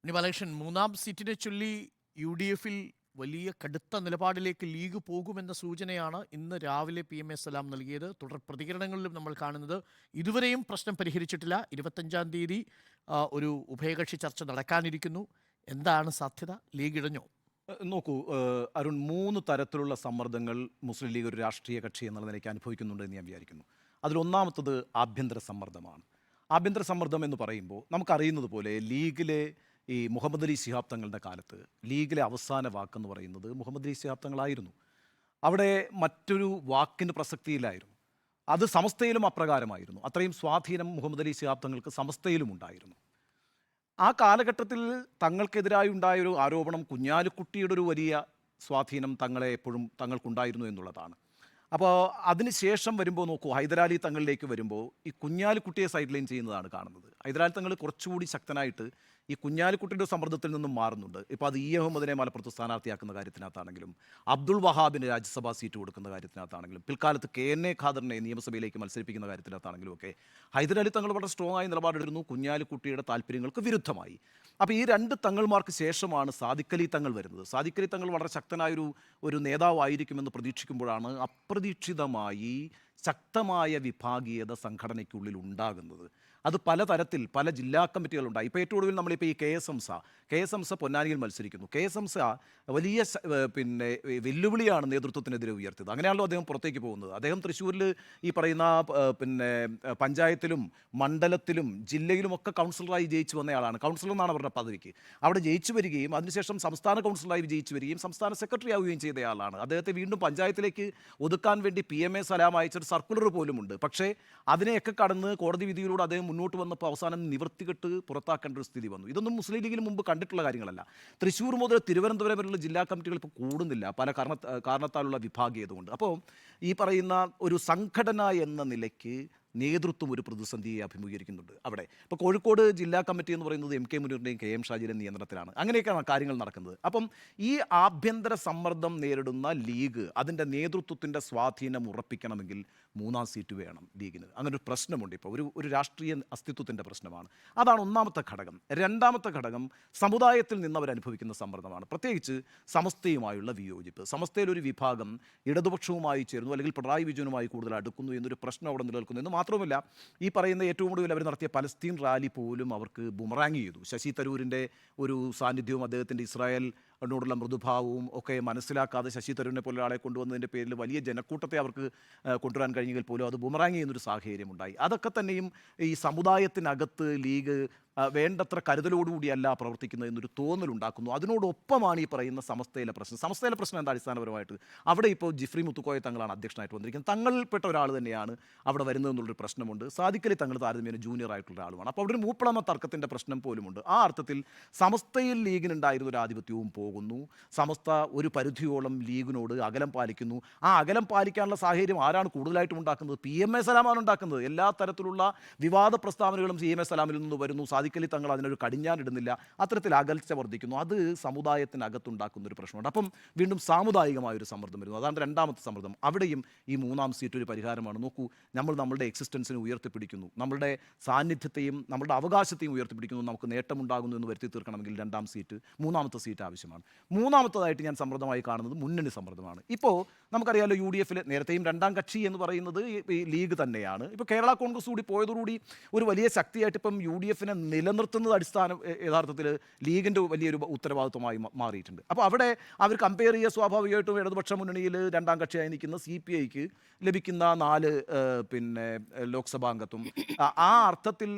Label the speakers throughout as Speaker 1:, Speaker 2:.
Speaker 1: ബാലകൃഷ്ണൻ, മൂന്നാം സീറ്റിനെ ചൊല്ലി U D എഫിൽ വലിയ കടുത്ത നിലപാടിലേക്ക് ലീഗ് പോകുമെന്ന സൂചനയാണ് ഇന്ന് രാവിലെ PM എ സലാം നൽകിയത്. തുടർ പ്രതികരണങ്ങളിലും നമ്മൾ കാണുന്നത് ഇതുവരെയും പ്രശ്നം പരിഹരിച്ചിട്ടില്ല. 25-ാം തീയതി ഒരു ഉഭയകക്ഷി ചർച്ച നടക്കാനിരിക്കുന്നു. എന്താണ് സാധ്യത? ലീഗ് ഇടഞ്ഞോ?
Speaker 2: നോക്കൂ, അരുൺ, 3 തരത്തിലുള്ള സമ്മർദ്ദങ്ങൾ മുസ്ലിം ലീഗ് ഒരു രാഷ്ട്രീയ കക്ഷി എന്നുള്ള നിലയ്ക്ക് അനുഭവിക്കുന്നുണ്ട് എന്ന് ഞാൻ വിചാരിക്കുന്നു. അതിലൊന്നാമത്തത് ആഭ്യന്തര സമ്മർദ്ദമാണ്. ആഭ്യന്തര സമ്മർദ്ദം എന്ന് പറയുമ്പോൾ നമുക്കറിയുന്നത് പോലെ ലീഗിലെ ഈ മുഹമ്മദ് അലി ശിഹാബ് തങ്ങളുടെ കാലത്ത് ലീഗിലെ അവസാന വാക്കെന്ന് പറയുന്നത് മുഹമ്മദ് അലി ശിഹാബ് തങ്ങളായിരുന്നു. അവിടെ മറ്റൊരു വാക്കിന് പ്രസക്തിയില്ലായിരുന്നു. അത് സമസ്തയിലും അപ്രകാരമായിരുന്നു. അത്രയും സ്വാധീനം മുഹമ്മദ് അലി ശിഹാബ് തങ്ങൾക്ക് സമസ്തയിലും ഉണ്ടായിരുന്നു. ആ കാലഘട്ടത്തിൽ തങ്ങൾക്കെതിരായി ഉണ്ടായൊരു ആരോപണം കുഞ്ഞാലിക്കുട്ടിയുടെ ഒരു വലിയ സ്വാധീനം തങ്ങളെ എപ്പോഴും തങ്ങൾക്കുണ്ടായിരുന്നു എന്നുള്ളതാണ്. അപ്പോൾ അതിനുശേഷം വരുമ്പോൾ നോക്കൂ, ഹൈദരാലി തങ്ങളിലേക്ക് വരുമ്പോൾ ഈ കുഞ്ഞാലിക്കുട്ടിയെ സൈഡ് ലൈൻ ചെയ്യുന്നതാണ് കാണുന്നത്. ഹൈദരാലി തങ്ങൾ കുറച്ചുകൂടി ശക്തനായിട്ട് ഈ കുഞ്ഞാലിക്കുട്ടിയുടെ സമ്മർദ്ദത്തിൽ നിന്നും മാറുന്നുണ്ട്. ഇപ്പോൾ അത് അഹമ്മദിനെ മലപ്പുറത്ത് സ്ഥാനാർത്ഥിയാക്കുന്ന കാര്യത്തിനകത്താണെങ്കിലും അബ്ദുൾ വഹാബിന് രാജ്യസഭാ സീറ്റ് കൊടുക്കുന്ന കാര്യത്തിനകത്താണെങ്കിലും പിൽക്കാലത്ത് KNA ഖാദറിനെ നിയമസഭയിലേക്ക് മത്സരിപ്പിക്കുന്ന കാര്യത്തിനകത്താണെങ്കിലും ഒക്കെ ഹൈദരാലി തങ്ങൾ വളരെ സ്ട്രോങ് ആയി നിലപാടെടുക്കുന്നു കുഞ്ഞാലിക്കുട്ടിയുടെ താല്പര്യങ്ങൾക്ക് വിരുദ്ധമായി. അപ്പോൾ ഈ 2 തങ്ങൾമാർക്ക് ശേഷമാണ് സാദിഖ് അലി തങ്ങൾ വരുന്നത്. സാദിഖ് അലി തങ്ങൾ വളരെ ശക്തനായൊരു നേതാവായിരിക്കുമെന്ന് പ്രതീക്ഷിക്കുമ്പോഴാണ് അപ്രതീക്ഷിതമായി ശക്തമായ വിഭാഗീയത സംഘടനയ്ക്കുള്ളിൽ ഉണ്ടാകുന്നത്. അത് പലതരത്തിൽ പല ജില്ലാ കമ്മിറ്റികളുണ്ടായി. ഇപ്പോൾ ഏറ്റവും ഒടുവിൽ നമ്മളിപ്പോൾ ഈ KS ഹംസ പൊന്നാനിയിൽ മത്സരിക്കുന്നു. KS ഹംസ വലിയ വെല്ലുവിളിയാണ് നേതൃത്വത്തിനെതിരെ ഉയർത്തിയത്. അങ്ങനെയാണല്ലോ അദ്ദേഹം പുറത്തേക്ക് പോകുന്നത്. അദ്ദേഹം തൃശ്ശൂരിൽ ഈ പറയുന്ന പഞ്ചായത്തിലും മണ്ഡലത്തിലും ജില്ലയിലുമൊക്കെ കൗൺസിലറായി ജയിച്ചു വന്നയാളാണ്. കൗൺസിലർ എന്നാണ് അവരുടെ പദവിക്ക്. അവിടെ ജയിച്ചു വരികയും അതിനുശേഷം സംസ്ഥാന കൗൺസിലറായി വിജയിച്ചു വരികയും സംസ്ഥാന സെക്രട്ടറി ആവുകയും ചെയ്തയാളാണ്. അദ്ദേഹത്തെ വീണ്ടും പഞ്ചായത്തിലേക്ക് ഒതുക്കാൻ വേണ്ടി PM എ സലാം അയച്ചൊരു സർക്കുലർ പോലുമുണ്ട്. പക്ഷേ അതിനെയൊക്കെ കടന്ന് കോടതി വിധിയിലൂടെ അദ്ദേഹം മുന്നോട്ട് വന്നപ്പോൾ അവസാനം നിവൃത്തികെട്ട് പുറത്താക്കേണ്ട ഒരു സ്ഥിതി വന്നു. ഇതൊന്നും മുസ്ലിം ലീഗിന് മുമ്പ് കണ്ടിട്ടുള്ള കാര്യങ്ങളല്ല. തൃശ്ശൂർ മുതൽ തിരുവനന്തപുരം വരെയുള്ള ജില്ലാ കമ്മിറ്റികൾ ഇപ്പോൾ കൂടുന്നില്ല, പല കാരണത്താലുള്ള വിഭാഗീയത കൊണ്ട്. അപ്പോൾ ഈ പറയുന്ന ഒരു സംഘടന എന്ന നിലയ്ക്ക് നേതൃത്വം ഒരു പ്രതിസന്ധിയെ അഭിമുഖീകരിക്കുന്നുണ്ട് അവിടെ. ഇപ്പോൾ കോഴിക്കോട് ജില്ലാ കമ്മിറ്റി എന്ന് പറയുന്നത് MK മുനീറിൻ്റെയും KM ഷാജിയുടെയും നിയന്ത്രണത്തിലാണ്. അങ്ങനെയൊക്കെയാണ് കാര്യങ്ങൾ നടക്കുന്നത്. അപ്പം ഈ ആഭ്യന്തര സമ്മർദ്ദം നേരിടുന്ന ലീഗ് അതിൻ്റെ നേതൃത്വത്തിൻ്റെ സ്വാധീനം ഉറപ്പിക്കണമെങ്കിൽ 3-ാം സീറ്റ് വേണം ലീഗിന്. അങ്ങനൊരു പ്രശ്നമുണ്ട്. ഇപ്പോൾ ഒരു രാഷ്ട്രീയ അസ്തിത്വത്തിൻ്റെ പ്രശ്നമാണ്. അതാണ് ഒന്നാമത്തെ ഘടകം. രണ്ടാമത്തെ ഘടകം സമുദായത്തിൽ നിന്ന് അവരനുഭവിക്കുന്ന സമ്മർദ്ദമാണ്. പ്രത്യേകിച്ച് സമസ്തയുമായുള്ള വിയോജിപ്പ്. സമസ്തയിലൊരു വിഭാഗം ഇടതുപക്ഷവുമായി ചേർന്നു, അല്ലെങ്കിൽ പിണറായി വിജയനുമായി കൂടുതൽ അടുക്കുന്നു എന്നൊരു പ്രശ്നം അവിടെ നിലനിൽക്കുന്നു. എന്ന് മാത്രവുമല്ല, ഈ പറയുന്ന ഏറ്റവും കൂടുതൽ അവർ നടത്തിയ പലസ്തീൻ റാലി പോലും അവർക്ക് ബുമറാങ് ചെയ്തു. ശശി തരൂരിൻ്റെ ഒരു സാന്നിധ്യവും അദ്ദേഹത്തിൻ്റെ ഇസ്രായേലിനോടുള്ള മൃദുഭാവവും ഒക്കെ മനസ്സിലാക്കാതെ ശശി തരൂരിനെ പോലെ ഒരാളെ കൊണ്ടുവന്നതിൻ്റെ പേരിൽ വലിയ ജനക്കൂട്ടത്തെ അവർക്ക് കൊണ്ടുവരാൻ കഴിഞ്ഞെങ്കിൽ പോലും അത് ബുമറാങ് ചെയ്യുന്നൊരു സാഹചര്യമുണ്ടായി. അതൊക്കെ തന്നെയും ഈ സമുദായത്തിനകത്ത് ലീഗ് വേണ്ടത്ര കരുതലോടുകൂടിയല്ല പ്രവർത്തിക്കുന്നത് എന്നൊരു തോന്നലുണ്ടാക്കുന്നു. അതിനോടൊപ്പമാണ് ഈ പറയുന്ന സമസ്തയിലെ പ്രശ്നം എന്താ? അടിസ്ഥാനപരമായിട്ട് അവിടെ ഇപ്പോൾ ജിഫ്രി മുത്തുക്കോയ തങ്ങളാണ് അധ്യക്ഷനായിട്ട് വന്നിരിക്കുന്നത്. തങ്ങളിൽപ്പെട്ട ഒരാൾ തന്നെയാണ് അവിടെ വരുന്നതെന്നുള്ളൊരു പ്രശ്നമുണ്ട്. സാദിഖ് അലി തങ്ങൾ താരതമ്യേന ജൂനിയർ ആയിട്ടുള്ള ആളുമാണ്. അപ്പോൾ അവിടെ ഒരു മൂപ്പളമ തർക്കത്തിൻ്റെ പ്രശ്നം പോലുമുണ്ട്. ആ അർത്ഥത്തിൽ സമസ്തയിൽ ലീഗിനുണ്ടായിരുന്ന ഒരു ആധിപത്യവും പോകുന്നു. സമസ്ത ഒരു പരിധിയോളം ലീഗിനോട് അകലം പാലിക്കുന്നു. ആ അകലം പാലിക്കാനുള്ള സാഹചര്യം ആരാണ് കൂടുതലായിട്ടും ഉണ്ടാക്കുന്നത്? PM എ സലാമാണ് ഉണ്ടാക്കുന്നത്. എല്ലാ തരത്തിലുള്ള വിവാദ പ്രസ്താവനകളും PM എ സലാമിൽ നിന്ന് വരുന്നു. സാദിഖ് അലി തങ്ങൾ അതിനൊരു കടിഞ്ഞാനിടുന്നില്ല. അത്തരത്തിൽ അകൽച്ച വർദ്ധിക്കുന്നു. അത് സമുദായത്തിനകത്തുണ്ടാക്കുന്ന ഒരു പ്രശ്നമുണ്ട്. അപ്പം വീണ്ടും സാമുദായികമായൊരു സമ്മർദ്ദം വരുന്നു. അതാണ് രണ്ടാമത്തെ സമ്മർദ്ദം. അവിടെയും ഈ 3-ാം സീറ്റ് ഒരു പരിഹാരമാണ്. നോക്കൂ, നമ്മളുടെ എക്സിസ്റ്റൻസിനെ ഉയർത്തിപ്പിടിക്കുന്നു, നമ്മളുടെ സാന്നിധ്യത്തെയും നമ്മളുടെ അവകാശത്തെയും ഉയർത്തിപ്പിടിക്കുന്നു. നമുക്ക് നേട്ടമുണ്ടാകുന്നു എന്ന് വരുത്തി തീർക്കണമെങ്കിൽ 2-ാം സീറ്റ്, 3-ാമത്തെ സീറ്റ് ആവശ്യമാണ്. മൂന്നാമത്തതായിട്ട് ഞാൻ സമ്മർദ്ദമായി കാണുന്നത് മുന്നണി സമ്മർദ്ദമാണ്. ഇപ്പോൾ നമുക്കറിയാലോ, UDF നേരത്തെയും 2-ാം കക്ഷി എന്ന് പറയുന്നത് ഈ ലീഗ് തന്നെയാണ്. ഇപ്പോൾ കേരള കോൺഗ്രസ് കൂടി പോയതോടുകൂടി ഒരു വലിയ ശക്തിയായിട്ട് ഇപ്പം UDFനെ നിലനിർത്തുന്നത് യഥാർത്ഥത്തിൽ ലീഗിൻ്റെ വലിയൊരു ഉത്തരവാദിത്വമായി മാറിയിട്ടുണ്ട്. അപ്പോൾ അവിടെ അവർ കമ്പയർ ചെയ്യുക, സ്വാഭാവികമായിട്ടും ഇടതുപക്ഷ മുന്നണിയിൽ 2-ാം കക്ഷിയായി നിൽക്കുന്ന CPIക്ക് ലഭിക്കുന്ന 4 ലോക്സഭാ അംഗത്വം ആ അർത്ഥത്തിൽ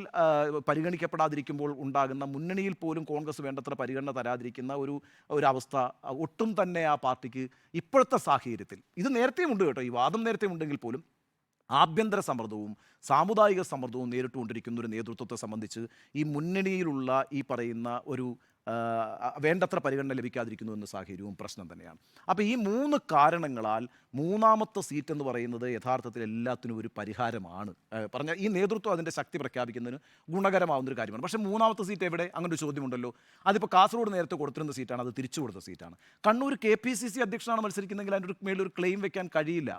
Speaker 2: പരിഗണിക്കപ്പെടാതിരിക്കുമ്പോൾ ഉണ്ടാകുന്ന, മുന്നണിയിൽ പോലും കോൺഗ്രസ് വേണ്ടത്ര പരിഗണന തരാതിരിക്കുന്ന ഒരു അവസ്ഥ ഒട്ടും തന്നെ ആ പാർട്ടിക്ക് ഇപ്പോഴത്തെ സാഹചര്യത്തിൽ, ഇത് നേരത്തെയും ഉണ്ട് കേട്ടോ, ഈ വാദം നേരത്തെയും ഉണ്ടെങ്കിൽ പോലും ആഭ്യന്തര സമ്മർദ്ദവും സാമുദായിക സമ്മർദ്ദവും നേരിട്ടുകൊണ്ടിരിക്കുന്ന ഒരു നേതൃത്വത്തെ സംബന്ധിച്ച് ഈ മുന്നണിയിലുള്ള ഈ പറയുന്ന ഒരു വേണ്ടത്ര പരിഗണന ലഭിക്കാതിരിക്കുന്നു എന്ന സാഹചര്യവും പ്രശ്നം തന്നെയാണ്. അപ്പോൾ ഈ 3 കാരണങ്ങളാൽ മൂന്നാമത്തെ സീറ്റ് എന്ന് പറയുന്നത് യഥാർത്ഥത്തിൽ എല്ലാത്തിനും ഒരു പരിഹാരമാണ്. പറഞ്ഞാൽ ഈ നേതൃത്വം അതിൻ്റെ ശക്തി പ്രഖ്യാപിക്കുന്നതിന് ഗുണകരമാവുന്നൊരു കാര്യമാണ്. പക്ഷേ മൂന്നാമത്തെ സീറ്റ് എവിടെ? അങ്ങനെ ഒരു ചോദ്യമുണ്ടല്ലോ. അതിപ്പോൾ കാസർഗോഡ് നേരത്തെ കൊടുത്തിരുന്ന സീറ്റാണ്, അത് തിരിച്ചു കൊടുത്ത സീറ്റാണ്. കണ്ണൂർ KPCC അധ്യക്ഷനാണ് മത്സരിക്കുന്നതെങ്കിൽ അതിൻ്റെ മേലൊരു ക്ലെയിം വെക്കാൻ കഴിയില്ല.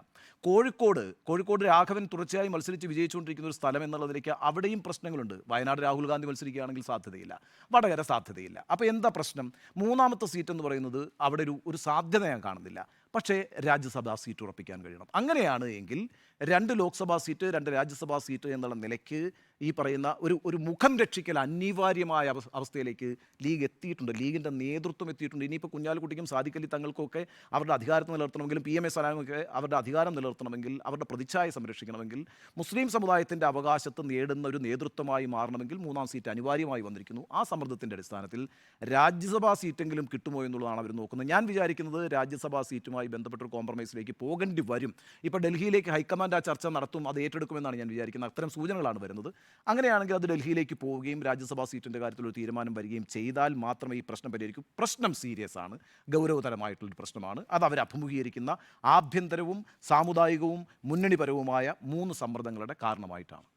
Speaker 2: കോഴിക്കോട് രാഘവൻ തുടർച്ചയായി മത്സരിച്ച് വിജയിച്ചുകൊണ്ടിരിക്കുന്ന ഒരു സ്ഥലം എന്നുള്ളതിലേക്ക് അവിടെയും പ്രശ്നങ്ങളുണ്ട്. വയനാട് രാഹുൽ ഗാന്ധി മത്സരിക്കുകയാണെങ്കിൽ സാധ്യതയില്ല, വടകര സാധ്യതയില്ല. അപ്പോൾ എന്താ പ്രശ്നം? മൂന്നാമത്തെ സീറ്റ് എന്ന് പറയുന്നത് അവിടെ ഒരു സാധ്യത ഞാൻ കാണുന്നില്ല. പക്ഷേ രാജ്യസഭാ സീറ്റ് ഉറപ്പിക്കാൻ കഴിയണം. അങ്ങനെയാണ് എങ്കിൽ 2 ലോക്സഭാ സീറ്റ് 2 രാജ്യസഭാ സീറ്റ് എന്നുള്ള നിലയ്ക്ക് ഈ പറയുന്ന ഒരു മുഖം രക്ഷിക്കൽ അനിവാര്യമായ അവസ്ഥയിലേക്ക് ലീഗ് എത്തിയിട്ടുണ്ട്. ലീഗിൻ്റെ നേതൃത്വം എത്തിയിട്ടുണ്ട്. ഇനിയിപ്പോൾ കുഞ്ഞാലിക്കുട്ടിക്കും സാദിഖ് അലി തങ്ങൾക്കൊക്കെ അവരുടെ അധികാരത്തിൽ നിലനിർത്തണമെങ്കിലും PMA സലാമൊക്കെ അവരുടെ അധികാരം നിലനിർത്തണമെങ്കിൽ, അവരുടെ പ്രതിച്ഛായ സംരക്ഷിക്കണമെങ്കിൽ, മുസ്ലിം സമുദായത്തിൻ്റെ അവകാശത്ത് നേടുന്ന ഒരു നേതൃത്വമായി മാറണമെങ്കിൽ 3-ാം സീറ്റ് അനിവാര്യമായി വന്നിരിക്കുന്നു. ആ സമ്മർദ്ദത്തിൻ്റെ അടിസ്ഥാനത്തിൽ രാജ്യസഭാ സീറ്റെങ്കിലും കിട്ടുമോ എന്നുള്ളതാണ് അവർ നോക്കുന്നത്. ഞാൻ വിചാരിക്കുന്നത് രാജ്യസഭാ സീറ്റുമായി ബന്ധപ്പെട്ടൊരു കോംപ്രമൈസിലേക്ക് പോകേണ്ടി വരും. ഇപ്പോൾ ഡൽഹിയിലേക്ക് ഹൈക്കമാൻഡ് ആ ചർച്ച നടത്തും, അത് ഏറ്റെടുക്കുമെന്നാണ് ഞാൻ വിചാരിക്കുന്നത്. അത്തരം സൂചനകളാണ് വരുന്നത്. അങ്ങനെയാണെങ്കിൽ അത് ഡൽഹിയിലേക്ക് പോവുകയും രാജ്യസഭാ സീറ്റിൻ്റെ കാര്യത്തിൽ ഒരു തീരുമാനം വരികയും ചെയ്താൽ മാത്രമേ ഈ പ്രശ്നം പരിഹരിക്കൂ. പ്രശ്നം സീരിയസ് ആണ്, ഗൗരവതരമായിട്ടുള്ളൊരു പ്രശ്നമാണ്. അത് അവർ അഭിമുഖീകരിക്കുന്ന ആഭ്യന്തരവും സാമുദായികവും മുന്നണിപരവുമായ 3 സമ്മർദ്ദങ്ങളുടെ കാരണമായിട്ടാണ്.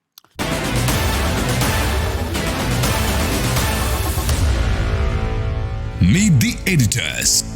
Speaker 3: Meet the editors.